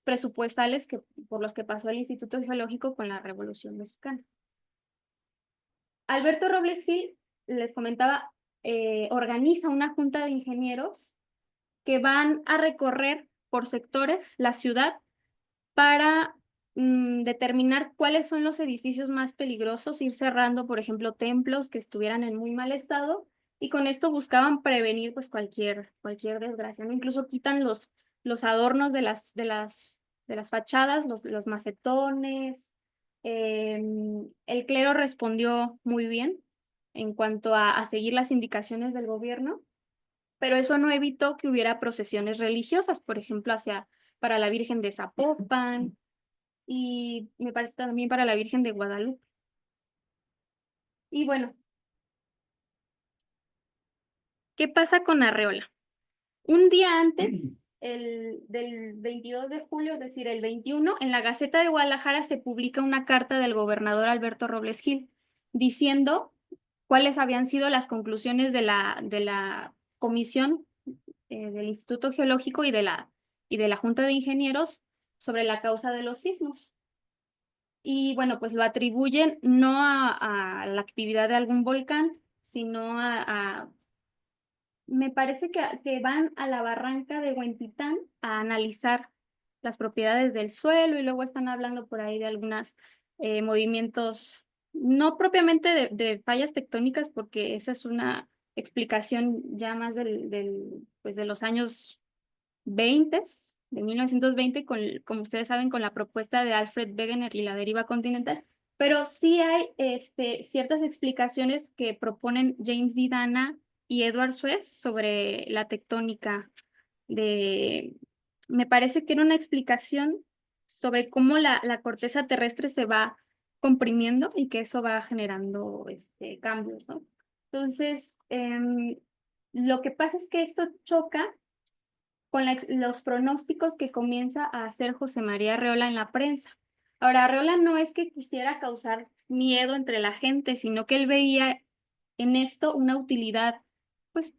presupuestales por los que pasó el Instituto Geológico con la Revolución Mexicana. Alberto Robles Gil, les comentaba, organiza una junta de ingenieros que van a recorrer por sectores la ciudad para determinar cuáles son los edificios más peligrosos, ir cerrando, por ejemplo, templos que estuvieran en muy mal estado y con esto buscaban prevenir pues cualquier desgracia, ¿no? Incluso quitan los adornos de las fachadas, los macetones. El clero respondió muy bien en cuanto a seguir las indicaciones del gobierno, pero eso no evitó que hubiera procesiones religiosas, por ejemplo, para la Virgen de Zapopan y me parece también para la Virgen de Guadalupe. Y bueno, ¿qué pasa con Arreola? Un día antes del 22 de julio, es decir, el 21, en la Gaceta de Guadalajara se publica una carta del gobernador Alberto Robles Gil diciendo cuáles habían sido las conclusiones de la comisión del Instituto Geológico y de la Junta de Ingenieros sobre la causa de los sismos. Y bueno, pues lo atribuyen no a la actividad de algún volcán, sino me parece que van a la barranca de Huentitán a analizar las propiedades del suelo y luego están hablando por ahí de algunos movimientos, no propiamente de fallas tectónicas, porque esa es una explicación ya más pues de los años 20, de 1920, como ustedes saben, con la propuesta de Alfred Wegener y la deriva continental, pero sí hay ciertas explicaciones que proponen James D. Dana y Edward Suez sobre la tectónica me parece que era una explicación sobre cómo la corteza terrestre se va comprimiendo y que eso va generando cambios, ¿no? Entonces, lo que pasa es que esto choca con los pronósticos que comienza a hacer José María Arreola en la prensa. Ahora, Arreola no es que quisiera causar miedo entre la gente, sino que él veía en esto una utilidad, pues,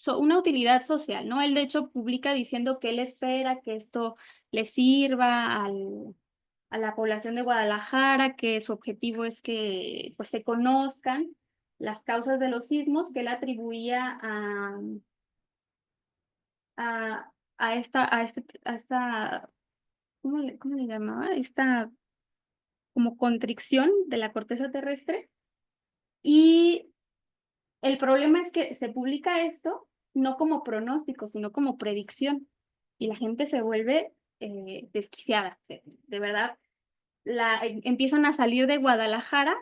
una utilidad social, ¿no? Él de hecho publica diciendo que él espera que esto le sirva a la población de Guadalajara, que su objetivo es que pues se conozcan las causas de los sismos que él atribuía a esta, ¿cómo le llamaba? Esta como constricción de la corteza terrestre. Y el problema es que se publica esto no como pronóstico, sino como predicción. Y la gente se vuelve desquiciada. De verdad, empiezan a salir de Guadalajara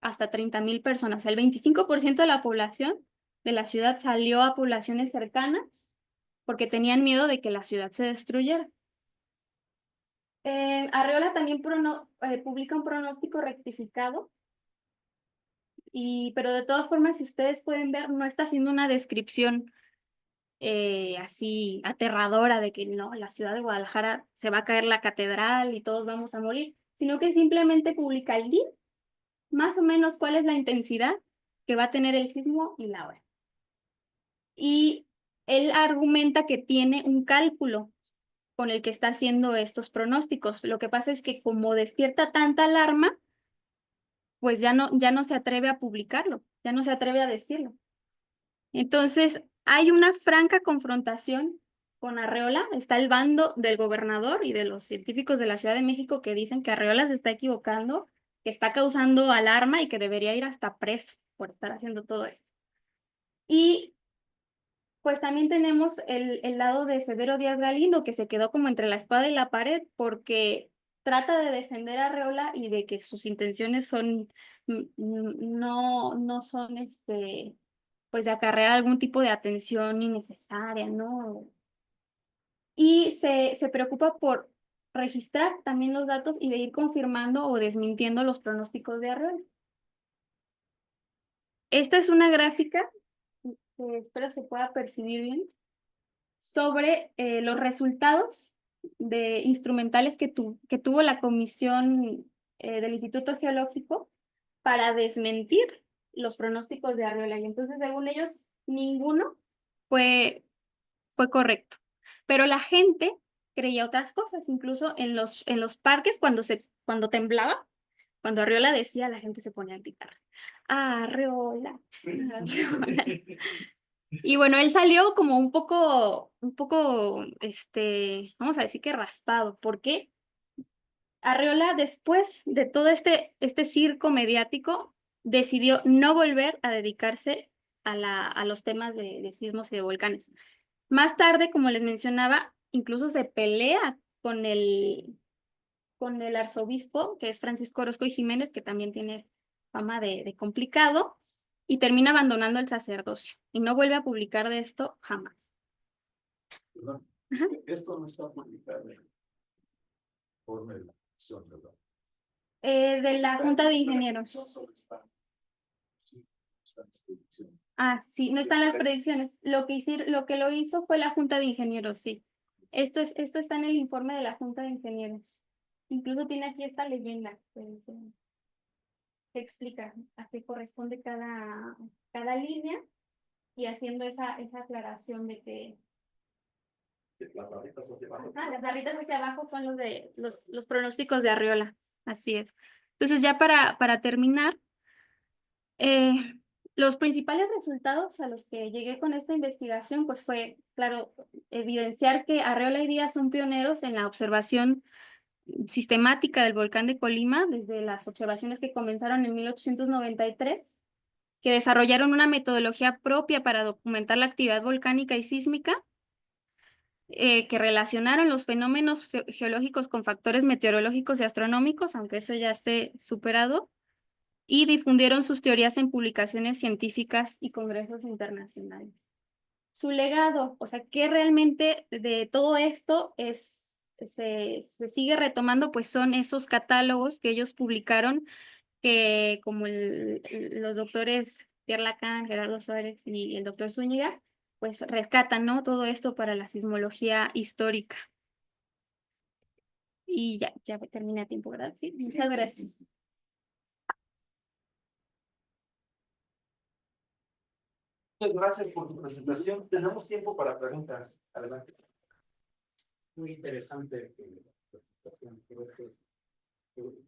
hasta 30,000 personas. El 25% de la población de la ciudad salió a poblaciones cercanas porque tenían miedo de que la ciudad se destruyera. Arreola también publica un pronóstico rectificado, pero de todas formas, si ustedes pueden ver, no está haciendo una descripción así aterradora de que no, la ciudad de Guadalajara se va a caer la catedral y todos vamos a morir, sino que simplemente publica el día, más o menos cuál es la intensidad que va a tener el sismo y la hora. Y él argumenta que tiene un cálculo con el que está haciendo estos pronósticos. Lo que pasa es que como despierta tanta alarma, pues ya no se atreve a publicarlo, ya no se atreve a decirlo. Entonces, hay una franca confrontación con Arreola. Está el bando del gobernador y de los científicos de la Ciudad de México que dicen que Arreola se está equivocando, que está causando alarma y que debería ir hasta preso por estar haciendo todo esto. Y pues también tenemos el lado de Severo Díaz Galindo, que se quedó como entre la espada y la pared porque trata de defender a Arreola y de que sus intenciones no son pues de acarrear algún tipo de atención innecesaria, ¿no? Y se preocupa por registrar también los datos y de ir confirmando o desmintiendo los pronósticos de Arreola. Esta es una gráfica que espero se pueda percibir bien sobre los resultados de instrumentales que tuvo la comisión del Instituto Geológico para desmentir los pronósticos de Arreola. Y entonces, según ellos, ninguno fue correcto. Pero la gente creía otras cosas, incluso en los parques, cuando temblaba, cuando Arreola decía, la gente se ponía a gritar, Arreola, Arreola. Y bueno, él salió como un poco, vamos a decir que raspado. ¿Por qué? Arreola, después de todo este circo mediático, decidió no volver a dedicarse a los temas de sismos y de volcanes. Más tarde, como les mencionaba, incluso se pelea con el arzobispo, que es Francisco Orozco y Jiménez, que también tiene fama de complicado, y termina abandonando el sacerdocio y no vuelve a publicar de esto jamás. Perdón, Ajá. esto no está publicado por la acción, ¿verdad? De la Junta de Ingenieros. Sí, está en expedición. Ah, sí, no están las predicciones. Lo que lo hizo fue la Junta de Ingenieros, sí. Esto está en el informe de la Junta de Ingenieros. Incluso tiene aquí esta leyenda que explica a qué corresponde cada línea y haciendo esa aclaración de que Las barritas hacia abajo. las barritas hacia abajo son los pronósticos de Arriola. Así es. Entonces, ya para terminar, los principales resultados a los que llegué con esta investigación, pues fue, claro, evidenciar que Arriola y Díaz son pioneros en la observación sistemática del volcán de Colima, desde las observaciones que comenzaron en 1893, que desarrollaron una metodología propia para documentar la actividad volcánica y sísmica, que relacionaron los fenómenos geológicos con factores meteorológicos y astronómicos, aunque eso ya esté superado, y difundieron sus teorías en publicaciones científicas y congresos internacionales. Su legado, o sea, que realmente de todo esto se sigue retomando, pues son esos catálogos que ellos publicaron, que como los doctores Pierre Lacan, Gerardo Suárez y el doctor Zúñiga, pues rescatan, ¿no? Todo esto para la sismología histórica. Y ya terminé a tiempo, ¿verdad? Sí, muchas gracias. Muchas gracias por tu presentación. Tenemos tiempo para preguntas. Adelante. Muy interesante la presentación. Creo que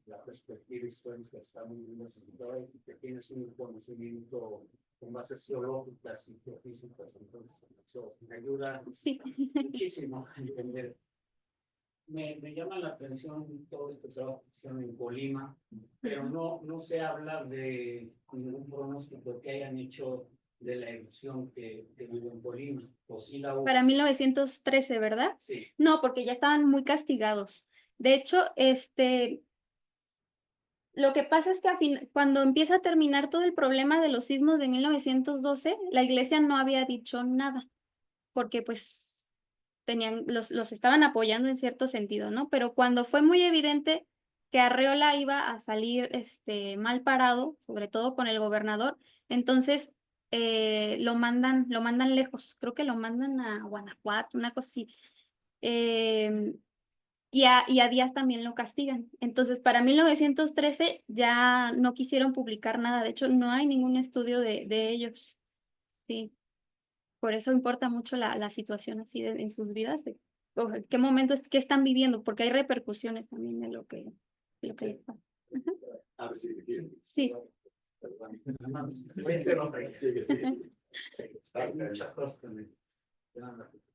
la perspectiva histórica está muy bien representada y que tienes un conocimiento con bases geológicas y geofísicas, entonces eso me ayuda Sí. muchísimo a entender. Me llama la atención todo este trabajo que hicieron en Colima, pero no se habla de ningún pronóstico que hayan hecho de la erupción que hubo en Colima, o sí la hubo. Para 1913, ¿verdad? Sí. No, porque ya estaban muy castigados. De hecho, lo que pasa es que cuando empieza a terminar todo el problema de los sismos de 1912, la iglesia no había dicho nada, porque pues los estaban apoyando en cierto sentido, ¿no? Pero cuando fue muy evidente que Arreola iba a salir mal parado, sobre todo con el gobernador, entonces lo mandan lejos, creo que lo mandan a Guanajuato, una cosa así. Y a Díaz también lo castigan. Entonces, para 1913 ya no quisieron publicar nada. De hecho, no hay ningún estudio de ellos. Sí, por eso importa mucho la situación así en sus vidas, qué momentos, qué están viviendo, porque hay repercusiones también de lo que les pasa. Ujú. A ver si Sí. Hay muchas cosas que me llaman la atención.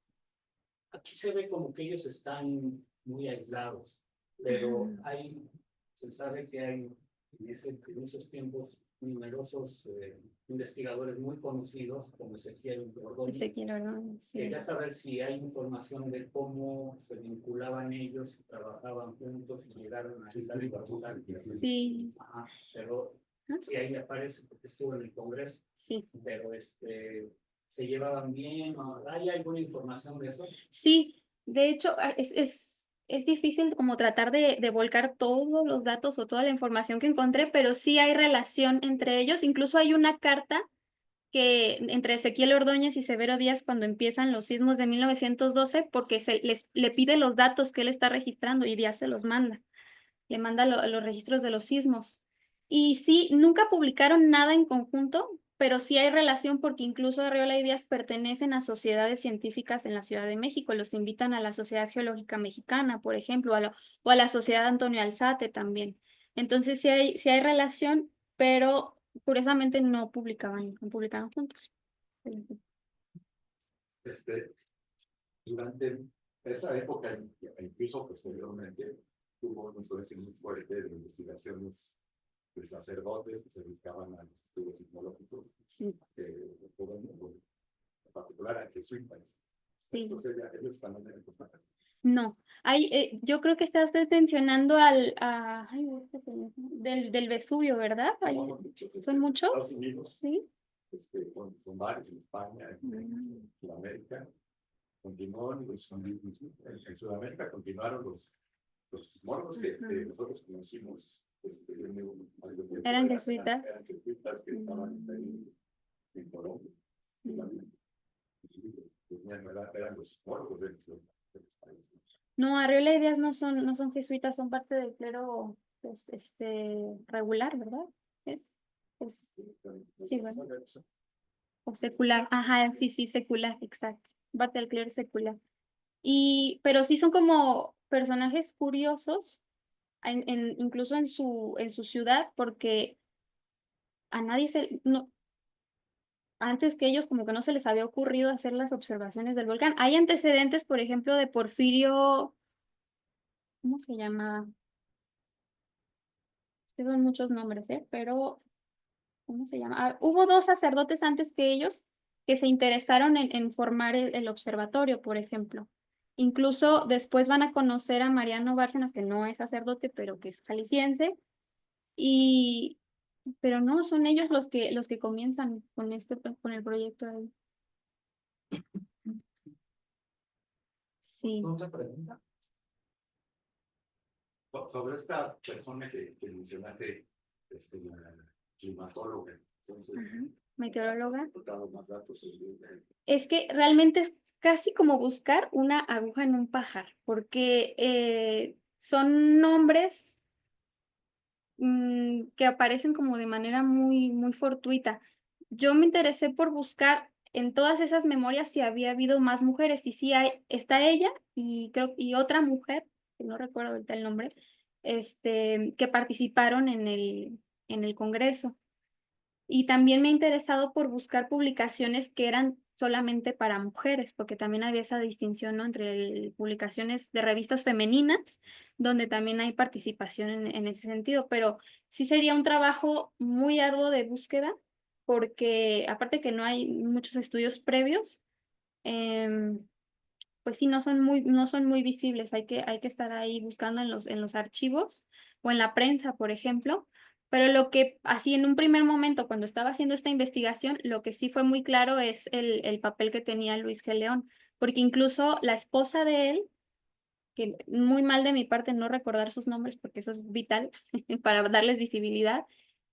Aquí se ve como que ellos están muy aislados, pero se sabe que hay en esos tiempos numerosos investigadores muy conocidos, como Ezequiel Ordóñez. Ezequiel Ordóñez, sí. Quería saber si hay información de cómo se vinculaban ellos, y trabajaban juntos y llegaron a esta libertad. Sí. Ajá, pero sí, ahí aparece porque estuvo en el Congreso. Sí. Pero ¿se llevaban bien? ¿Hay alguna información de eso? Sí, de hecho, es difícil como tratar de volcar todos los datos o toda la información que encontré, pero sí hay relación entre ellos. Incluso hay una carta que entre Ezequiel Ordóñez y Severo Díaz cuando empiezan los sismos de 1912, porque le pide los datos que él está registrando y Díaz se los manda. Le manda los registros de los sismos. Y sí, nunca publicaron nada en conjunto, pero sí hay relación porque incluso Arriola y Díaz pertenecen a sociedades científicas en la Ciudad de México. Los invitan a la Sociedad Geológica Mexicana, por ejemplo, o a la Sociedad Antonio Alzate también. Entonces sí hay relación, pero curiosamente no publicaban juntos. Durante esa época, incluso posteriormente, hubo una influencia muy fuerte de investigaciones de sacerdotes que se dedicaban a los estudios sismológicos, Sí. que particular a jesuitas. Sí. Entonces, ellos también eran jesuitas. No, yo creo que está usted mencionando ay, del Vesubio, ¿verdad? Ahí- No, son muchos. ¿Son muchos? Estados Unidos, Sí. son varios en España, en Sudamérica. Continuó en Sudamérica continuaron los moros que nosotros conocimos. Eran jesuitas. Eran jesuitas que estaban ahí en Colombia. Sí. Eran los moros de los países. No, Arriola y Díaz no son jesuitas, son parte del clero, pues, regular, ¿verdad? Pues, sí, ¿verdad? O secular, ajá, sí, secular, exacto. Parte del clero secular. Pero sí son como personajes curiosos, incluso en su ciudad, porque a nadie antes que ellos como que no se les había ocurrido hacer las observaciones del volcán. Hay antecedentes, por ejemplo, de Porfirio, ¿cómo se llama? Que son muchos nombres, pero, ¿cómo se llama? Hubo 2 sacerdotes antes que ellos que se interesaron en formar el observatorio, por ejemplo. Incluso después van a conocer a Mariano Bárcenas, que no es sacerdote, pero que es jalisciense, pero no, son ellos los que comienzan con el proyecto ahí. Sí. Otra pregunta. Sobre esta persona que mencionaste, la climatóloga. Entonces, Meteoróloga. más datos. Es que realmente es casi como buscar una aguja en un pajar, porque son nombres que aparecen como de manera muy fortuita. Yo me interesé por buscar en todas esas memorias si había habido más mujeres, y sí está ella y otra mujer, que no recuerdo ahorita el nombre, que participaron en el Congreso. Y también me he interesado por buscar publicaciones que eran solamente para mujeres, porque también había esa distinción, ¿no? Entre publicaciones de revistas femeninas, donde también hay participación en ese sentido, pero sí sería un trabajo muy arduo de búsqueda, porque aparte que no hay muchos estudios previos, pues sí, no son muy visibles, hay que estar ahí buscando en los archivos o en la prensa, por ejemplo. Pero lo que, así en un primer momento, cuando estaba haciendo esta investigación, lo que sí fue muy claro es el papel que tenía Luis G. León, porque incluso la esposa de él, que muy mal de mi parte no recordar sus nombres, porque eso es vital para darles visibilidad,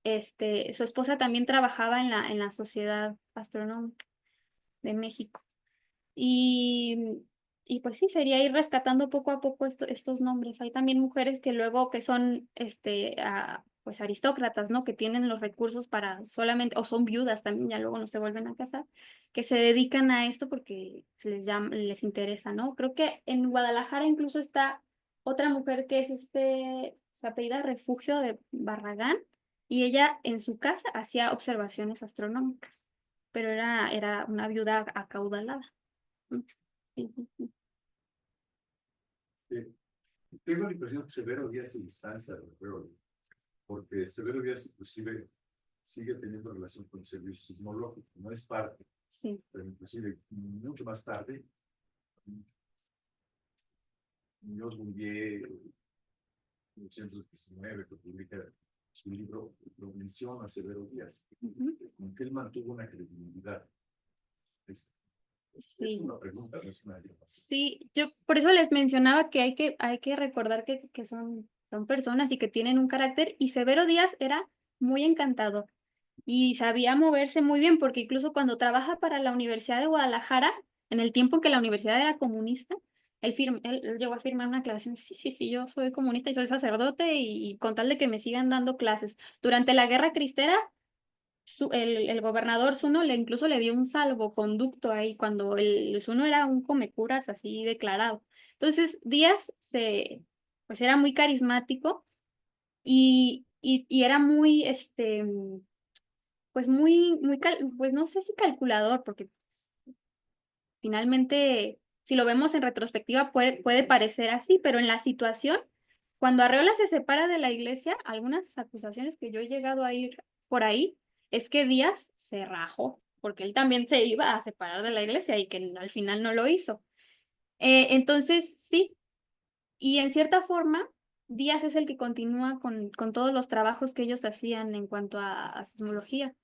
su esposa también trabajaba en la Sociedad Astronómica de México. Y, y pues sí, sería ir rescatando poco a poco estos nombres. Hay también mujeres que luego que son pues aristócratas, ¿no? Que tienen los recursos para solamente, o son viudas también, ya luego no se vuelven a casar, que se dedican a esto porque les interesa, ¿no? Creo que en Guadalajara incluso está otra mujer que es se apellida Refugio de Barragán, y ella en su casa hacía observaciones astronómicas, pero era una viuda acaudalada. Sí. Tengo la impresión que Severo Díaz se distancia de Arreola, porque Severo Díaz inclusive sigue teniendo relación con el servicio sismológico, no es parte, Sí. pero inclusive mucho más tarde, Muñoz Bouvier, en 1919, que publica su libro, lo menciona a Severo Díaz, aunque él mantuvo una credibilidad. Sí. Es una pregunta, no es una afirmación. Sí, yo por eso les mencionaba que hay que recordar que son personas y que tienen un carácter, y Severo Díaz era muy encantador y sabía moverse muy bien, porque incluso cuando trabaja para la Universidad de Guadalajara, en el tiempo en que la universidad era comunista, él llegó a firmar una aclaración: sí, yo soy comunista y soy sacerdote, y con tal de que me sigan dando clases. Durante la Guerra Cristera, el gobernador Zuno incluso le dio un salvoconducto ahí, cuando el Zuno era un comecuras así declarado. Entonces Díaz pues era muy carismático, y era muy, pues pues no sé si calculador, porque pues, finalmente, si lo vemos en retrospectiva, puede parecer así, pero en la situación, cuando Arreola se separa de la iglesia, algunas acusaciones que yo he llegado a ir por ahí, es que Díaz se rajó. porque él también se iba a separar de la iglesia y que al final no lo hizo. Entonces, sí, y en cierta forma, Díaz es el que continúa con todos los trabajos que ellos hacían en cuanto a sismología.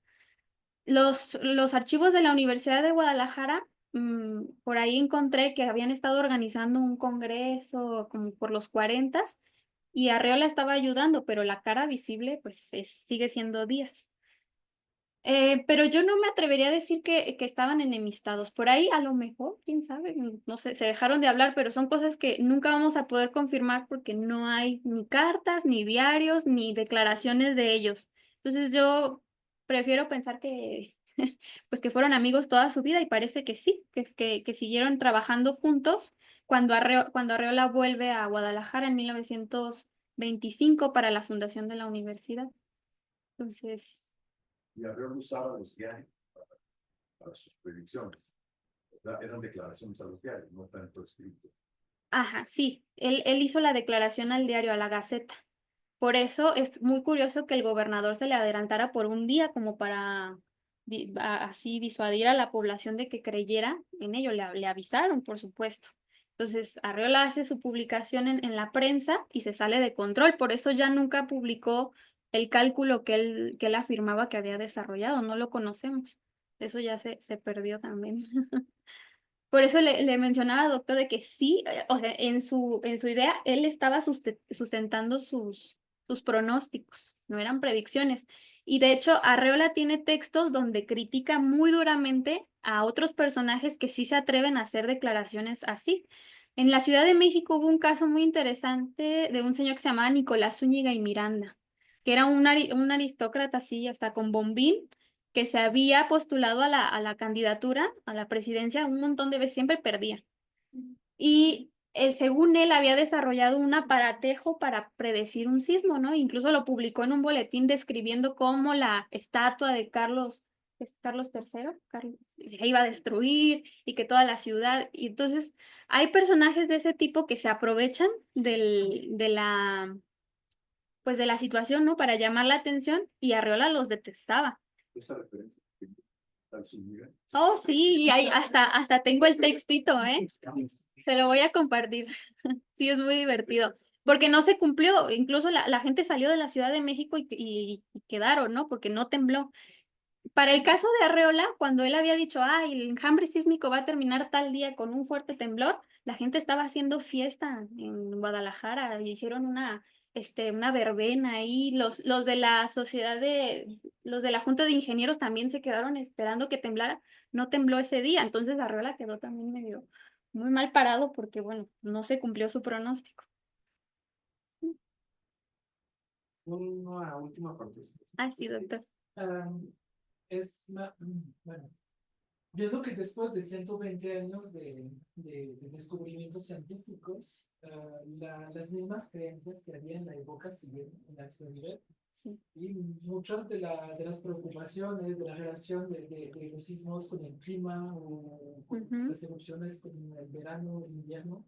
Los archivos de la Universidad de Guadalajara, por ahí encontré que habían estado organizando un congreso como por los 40 y Arreola estaba ayudando, pero la cara visible pues sigue siendo Díaz. Pero yo no me atrevería a decir que estaban enemistados. Por ahí a lo mejor, quién sabe, no sé, se dejaron de hablar, pero son cosas que nunca vamos a poder confirmar porque no hay ni cartas, ni diarios, ni declaraciones de ellos. Entonces yo prefiero pensar que, pues que fueron amigos toda su vida y parece que sí, que siguieron trabajando juntos cuando Arreola vuelve a Guadalajara en 1925 para la fundación de la universidad. Entonces... Y Arreola usaba los diarios para sus predicciones. Eran declaraciones a los diarios, no tanto escrito. Ajá, sí, él hizo la declaración al diario, a la Gaceta. Por eso es muy curioso que el gobernador se le adelantara por un día como para así disuadir a la población de que creyera en ello. Le avisaron, por supuesto. Entonces, Arreola hace su publicación en la prensa y se sale de control. Por eso ya nunca publicó el cálculo que él afirmaba que había desarrollado. No lo conocemos. Eso ya se perdió también. Por eso le mencionaba, doctor, de que sí, o sea, en su idea, él estaba sustentando sus pronósticos, no eran predicciones. Y de hecho, Arreola tiene textos donde critica muy duramente a otros personajes que sí se atreven a hacer declaraciones así. En la Ciudad de México hubo un caso muy interesante de un señor que se llamaba Nicolás Zúñiga y Miranda, que era un aristócrata así, hasta con bombín, que se había postulado a la candidatura, a la presidencia, un montón de veces, siempre perdía. Y según él había desarrollado un aparatejo para predecir un sismo, ¿no? Incluso lo publicó en un boletín describiendo cómo la estatua de Carlos III, se iba a destruir y que toda la ciudad. Y entonces hay personajes de ese tipo que se aprovechan pues de la situación, ¿no? Para llamar la atención y Arreola los detestaba. Esa referencia al Zúñiga. Oh, sí, y ahí hasta tengo el textito, ¿eh? Se lo voy a compartir. Sí, es muy divertido. Porque no se cumplió, incluso la gente salió de la Ciudad de México y quedaron, ¿no? Porque no tembló. Para el caso de Arreola, cuando él había dicho, ay, el enjambre sísmico va a terminar tal día con un fuerte temblor, la gente estaba haciendo fiesta en Guadalajara y hicieron una verbena ahí. Los de la los de la Junta de Ingenieros también se quedaron esperando que temblara. No tembló ese día, entonces Arreola quedó también medio muy mal parado porque, bueno, no se cumplió su pronóstico. Una última participación. Ah, sí, doctor. Bueno, viendo que después de 120 años de descubrimientos científicos, las mismas creencias que había en la época siguen en la actualidad. Sí. Y muchas de las preocupaciones de la relación de los sismos con el clima o con las erupciones con el verano o el invierno,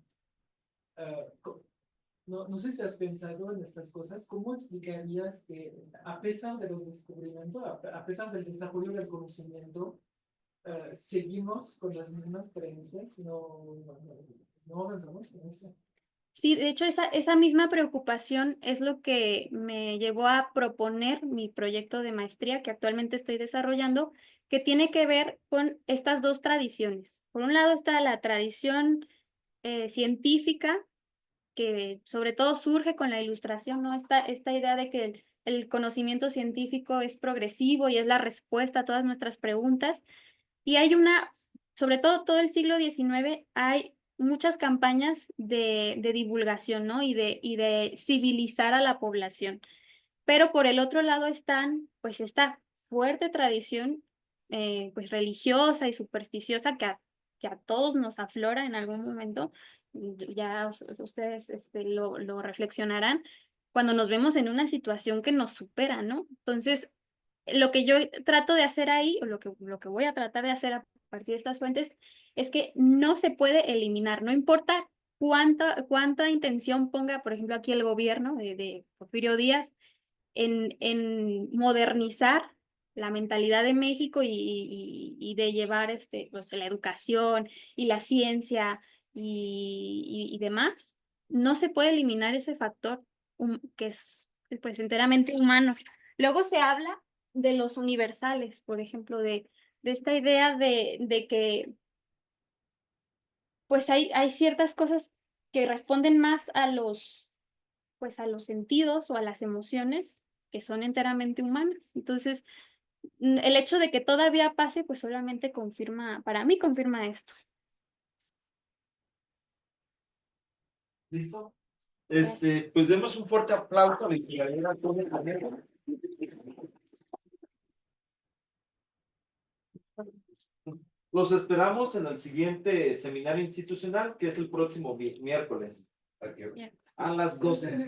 no sé si has pensado en estas cosas. ¿Cómo explicarías que, a pesar de los descubrimientos, a pesar del desarrollo del conocimiento, seguimos con las mismas creencias? No avanzamos con eso. Sí, de hecho, esa misma preocupación es lo que me llevó a proponer mi proyecto de maestría que actualmente estoy desarrollando, que tiene que ver con estas dos tradiciones. Por un lado está la tradición científica, que sobre todo surge con la Ilustración, ¿no? Esta idea de que el conocimiento científico es progresivo y es la respuesta a todas nuestras preguntas. Y hay sobre todo el siglo XIX, hay muchas campañas de divulgación, ¿no? Y de civilizar a la población. Pero por el otro lado pues, esta fuerte tradición, pues, religiosa y supersticiosa que a todos nos aflora en algún momento. Ya ustedes lo reflexionarán cuando nos vemos en una situación que nos supera, ¿no? Entonces, lo que yo trato de hacer ahí, o lo que voy a tratar de hacer a partir de estas fuentes, es que no se puede eliminar, no importa cuánta intención ponga, por ejemplo, aquí el gobierno de Porfirio Díaz en modernizar la mentalidad de México y de llevar pues, la educación y la ciencia y demás, no se puede eliminar ese factor que es pues enteramente humano. Luego se habla de los universales, por ejemplo, de esta idea de que pues hay ciertas cosas que responden más pues a los sentidos o a las emociones que son enteramente humanas. Entonces, el hecho de que todavía pase, pues solamente confirma, para mí confirma esto. ¿Listo? Pues demos un fuerte aplauso a la historiadora Kenia Cornejo. Los esperamos en el siguiente seminario institucional, que es el próximo miércoles. A las 12.